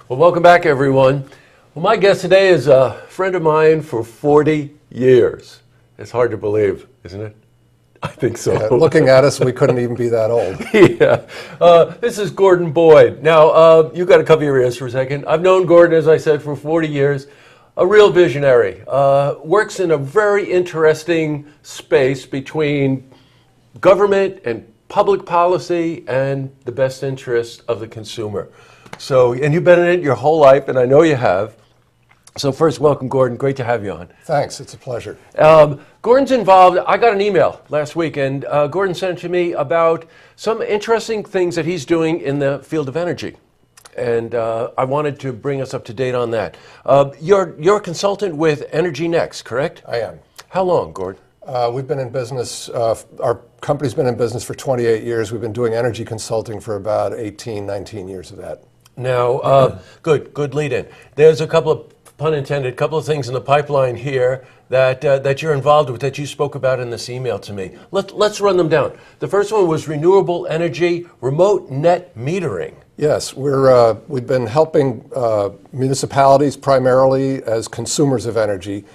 Well, welcome back, everyone. Well, my guest today is a friend of mine for 40 years. It's hard to believe, isn't it? I think so. Yeah, looking at us, we couldn't even be that old. Yeah. This is Gordon Boyd. Now, you got to cover your ears for a second. I've known Gordon, as I said, for 40 years. A real visionary. Works in a very interesting space between government and public policy and the best interest of the consumer. So, and you've been in it your whole life, and I know you have. So first, welcome, Gordon. Great to have you on. Thanks. It's a pleasure. Gordon's involved. I got an email last week, and Gordon sent it to me about some interesting things that he's doing in the field of energy. And I wanted to bring us up to date on that. You're a consultant with EnergyNext, correct? I am. How long, Gordon? We've been in business, our company's been in business for 28 years. We've been doing energy consulting for about 18, 19 years of that. Now, good lead in. There's a couple of, pun intended, couple of things in the pipeline here that you're involved with that you spoke about in this email to me. Let's run them down. The first one was renewable energy, remote net metering. Yes, we've been helping municipalities primarily as consumers of energy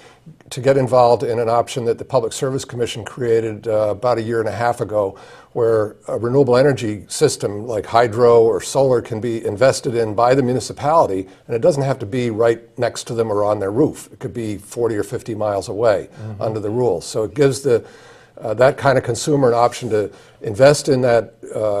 to get involved in an option that the Public Service Commission created about a year and a half ago, where a renewable energy system like hydro or solar can be invested in by the municipality, and it doesn't have to be right next to them or on their roof. It could be 40 or 50 miles away under the rules. So it gives that kind of consumer an option to invest in that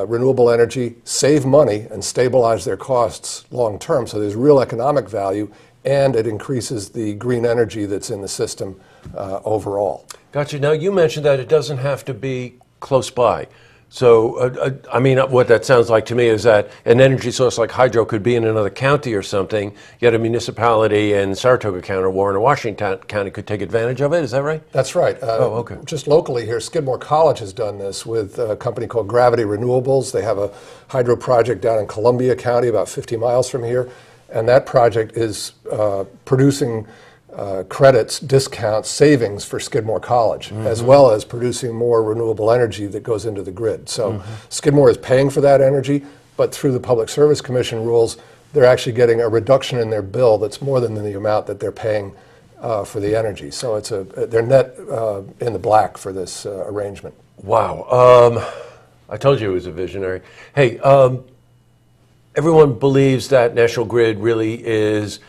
renewable energy, save money, and stabilize their costs long term. So there's real economic value, and it increases the green energy that's in the system overall. Gotcha. Now, you mentioned that it doesn't have to be close by. So, I mean, what that sounds like to me is that an energy source like hydro could be in another county or something, yet a municipality in Saratoga County or Warren or Washington County could take advantage of it. Is that right? That's right. Okay. Just locally here, Skidmore College has done this with a company called Gravity Renewables. They have a hydro project down in Columbia County, about 50 miles from here, and that project is producing credits, discounts, savings for Skidmore College, as well as producing more renewable energy that goes into the grid. So Skidmore is paying for that energy, but through the Public Service Commission rules, they're actually getting a reduction in their bill that's more than the amount that they're paying for the energy. So they're net in the black for this arrangement. Wow. I told you it was a visionary. Hey, everyone believes that National Grid really is,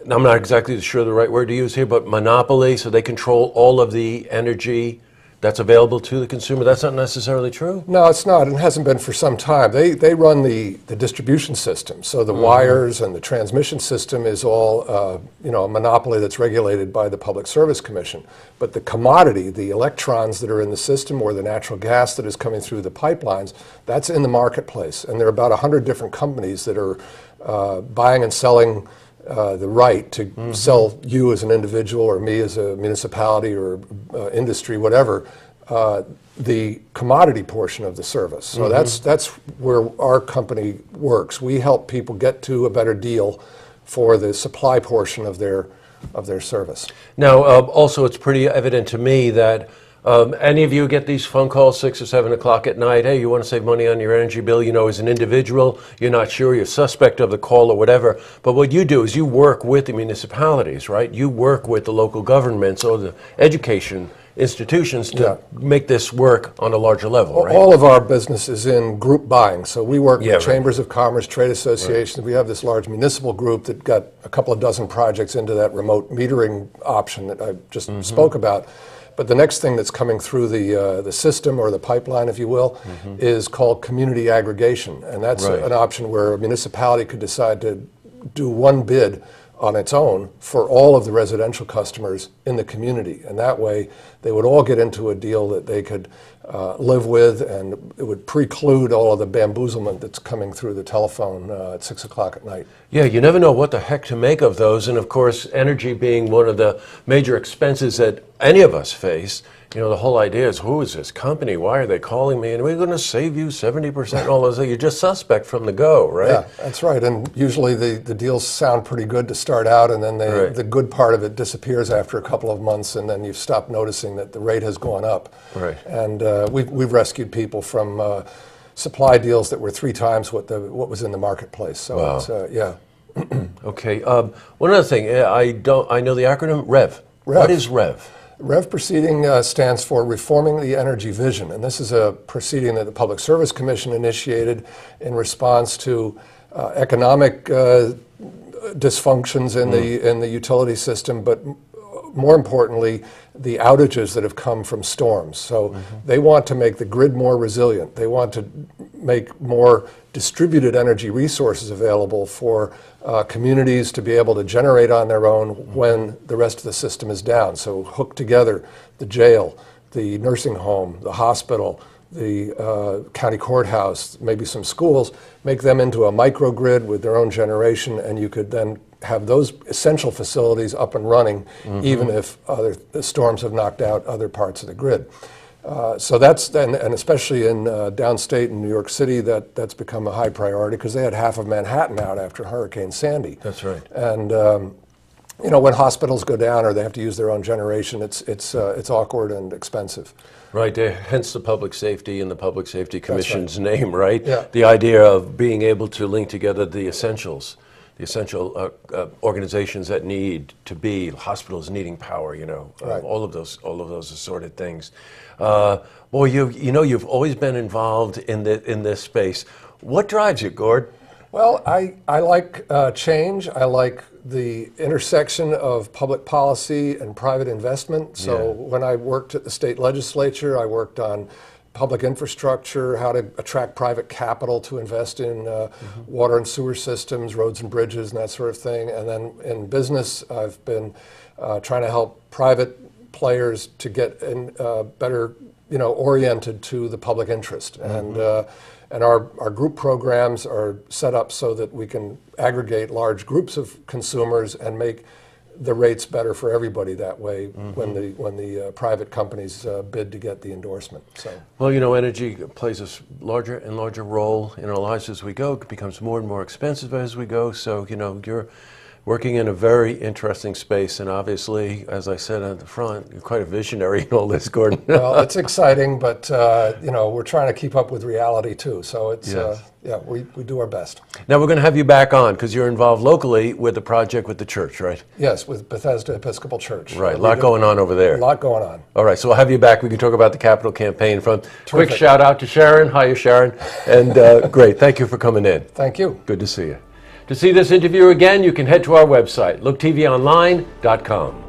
I'm not exactly sure the right word to use here, but monopoly, so they control all of the energy that's available to the consumer. That's not necessarily true? No, it's not, and hasn't been for some time. They run the distribution system, so the wires and the transmission system is all a monopoly that's regulated by the Public Service Commission. But the commodity, the electrons that are in the system or the natural gas that is coming through the pipelines, that's in the marketplace. And there are about 100 different companies that are buying and selling the right to sell you as an individual or me as a municipality or industry, whatever, the commodity portion of the service. So that's where our company works. We help people get to a better deal for the supply portion of their service. Now, also, it's pretty evident to me that any of you get these phone calls 6 or 7 o'clock at night, hey, you want to save money on your energy bill, as an individual, you're not sure, you're suspect of the call or whatever, but what you do is you work with the municipalities, right? You work with the local governments or the education institutions to make this work on a larger level, right? All of our business is in group buying, so we work with chambers of commerce, trade associations. We have this large municipal group that got a couple of dozen projects into that remote metering option that I just spoke about. But the next thing that's coming through the system or the pipeline, if you will, is called community aggregation. And that's an option where a municipality could decide to do one bid on its own for all of the residential customers in the community. And that way, they would all get into a deal that they could live with, and it would preclude all of the bamboozlement that's coming through the telephone at 6 o'clock at night. Yeah, you never know what the heck to make of those. And of course, energy being one of the major expenses that any of us face, the whole idea is, who is this company? Why are they calling me? And we're going to save you 70% and all those things. You're just suspect from the go, right? Yeah, that's right. And usually the deals sound pretty good to start out, and then the good part of it disappears after a couple of months, and then you stop noticing that the rate has gone up. Right. And we've rescued people from supply deals that were 3 times what was in the marketplace. So wow. It's, yeah. Okay. One other thing, I know the acronym REV. What is REV? REV proceeding stands for Reforming the Energy Vision, and this is a proceeding that the Public Service Commission initiated in response to economic dysfunctions in the utility system, but more importantly, the outages that have come from storms. So they want to make the grid more resilient. They want to make more distributed energy resources available for communities to be able to generate on their own when the rest of the system is down. So hook together the jail, the nursing home, the hospital, the county courthouse, maybe some schools, make them into a microgrid with their own generation, and you could then have those essential facilities up and running, even if the storms have knocked out other parts of the grid. So that's, and especially in downstate in New York City, that's become a high priority because they had half of Manhattan out after Hurricane Sandy. That's right. And you know, when hospitals go down or they have to use their own generation, it's awkward and expensive. Right, hence the Public Safety and the Public Safety Commission's name, right? Yeah. The idea of being able to link together the essentials, the essential organizations that need to be, hospitals needing power, you know, Right. all of those assorted things. Boy, you've always been involved in this space. What drives you, Gord? Well, I like change. I like the intersection of public policy and private investment. So when I worked at the state legislature, I worked on public infrastructure, how to attract private capital to invest in water and sewer systems, roads and bridges, and that sort of thing. And then in business, I've been trying to help private players to get better, oriented to the public interest. And our group programs are set up so that we can aggregate large groups of consumers and make the rates better for everybody that way when the private companies bid to get the endorsement. So. Well, energy plays a larger and larger role in our lives as we go. It becomes more and more expensive as we go. So, you're working in a very interesting space, and obviously, as I said at the front, you're quite a visionary in all this, Gordon. Well, it's exciting, but we're trying to keep up with reality too. So it's we do our best. Now we're going to have you back on because you're involved locally with the project with the church, right? Yes, with Bethesda Episcopal Church. Right, a lot going on over there. A lot going on. All right, so we'll have you back. We can talk about the capital campaign front. Quick shout out to Sharon. Hiya, Sharon. And great, thank you for coming in. Thank you. Good to see you. To see this interview again, you can head to our website, looktvonline.com.